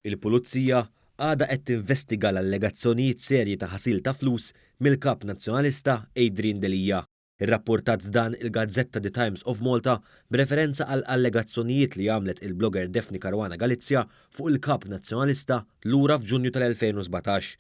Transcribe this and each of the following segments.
Il-Pulizija għadha qed tinvestiga l-allegazzjonijiet serji ta' ħasil ta' flus mill-kap nazzjonalista Adrian Delija. Irrapportat dan il-Gazzetta The Times of Malta b'referenza għal allegazzjonijiet li għamlet il-blogger Daphne Caruana Galizia fuq il-kap nazzjonalista lura f'Ġunju tal-2017.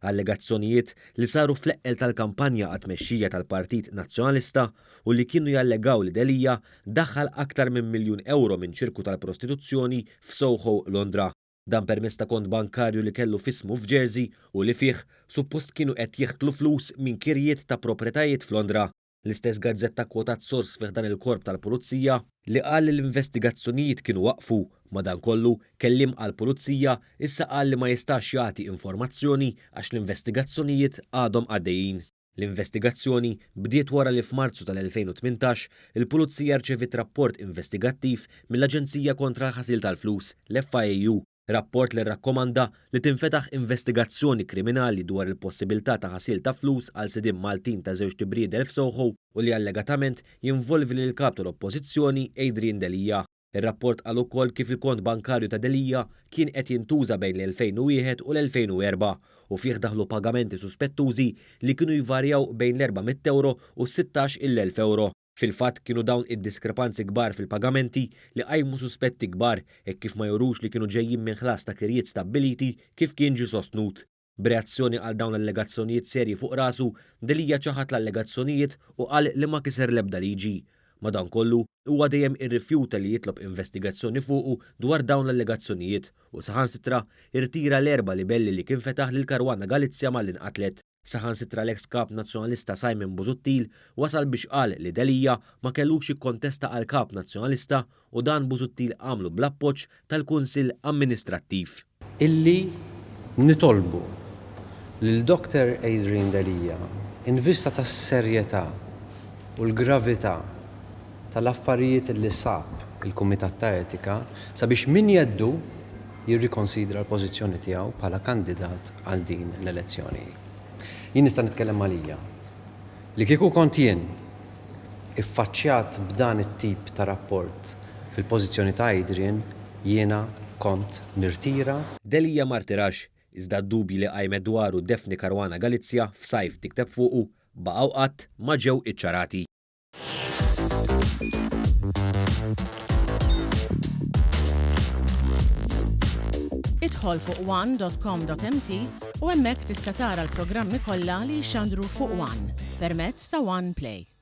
Allegazzjonijiet li saru fl-eqqel tal-kampanja għat-tmexxija tal-Partit Nazzjonalista u li kienu jallegaw li Delija daħħal aktar minn €1,000,000 minn ċirku tal-prostituzzjoni f'Soho, Londra. Dan permezz ta' kont bankarju li kellu fismu f'Jersey u li fih suppost kienu qed jeħtlu flus minn kirjiet ta' proprjetajiet f'Londra. L-istess gazzetta kwotat sors fih dan il-korp tal-Pulizija li qal li l-investigazzjonijiet kienu waqfu, madankollu kellim għall-Pulizija issa qal li ma jistax jagħti informazzjoni għax l-investigazzjonijiet għadhom għaddejjin. L-investigazzjoni bdiet wara li f'Marzu tal-2018 il-Pulizija rċevit rapport investigattiv mill-Aġenzija kontra l-ħasil tal-flus, l-FIU, rapport li rrakkomanda li tinfetaħ investigazzjoni kriminali dwar il-possibilità ta' ħasil ta' flus għal sidiem Maltin ta' żewġ tibriedel f'Soho u li allegatament jinvolvi lil kap tal-Oppożizzjoni Adrian Delija. Ir-rapport qal ukoll kif il-kont bankarju ta' Delija kien qed jintuża bejn l-2001 u l-2004 u fih daħlu pagamenti suspettużi li kienu jvarjaw bejn l-€400 u 16,000 euro. Fil-fatt kienu dawn id-diskrepanzi kbar fil-pagamenti li qajmu suspetti kbar hekk kif ma jurux li kienu ġejjin minn ħlas ta' kirjiet stabbiliti kif kien ġie sostnut. B'reazzjoni għal dawn l-allegazzjonijiet serji fuq rasu, Delija ċaħat l-allegazzjonijiet u qal li ma kiser l-ebda liġi. Madankollu huwa dejjem irrifjuta li jitlob investigazzjoni fuqu dwar dawn l-allegazzjonijiet u saħansitra irtira l-4 libelli li kien fetaħ lil Caruana Galizia mal-inqatlet. Saħansitra l-ex kap nazzjonalista Simon Busuttil wasal biex qal li Delija ma kellux jikkontesta għal kap nazzjonalista u dan Busuttil għamlu bl-appoġġ tal-Kunsill Amministrattiv. Illi nitolbu lil Dr. Adrian Delija in vista tas-serjetà u l-gravità tal-affarijiet li sab il-Kumitat ta' Etika sabiex min jeddu jirrikonsidra l-pożizzjoni tiegħu bħala kandidat għal din l-elezzjoni. Jien nista' nitkellem għalija li kieku kont jien iffaċċjat b'dan it-tip ta' rapport fil-pożizzjoni ta' Adrian jiena kont nirtira. Delija ma rtirax iżda d-dubji li qajmet dwaru Daphne Caruana Galizia f'sajf tikteb fuqu baqgħu qatt ma ġew iċċarati. Idħol fuq one.com.mt u hemmhekk tista' tara l-programmi kollha li jxandru fuq One permezz ta' One Play.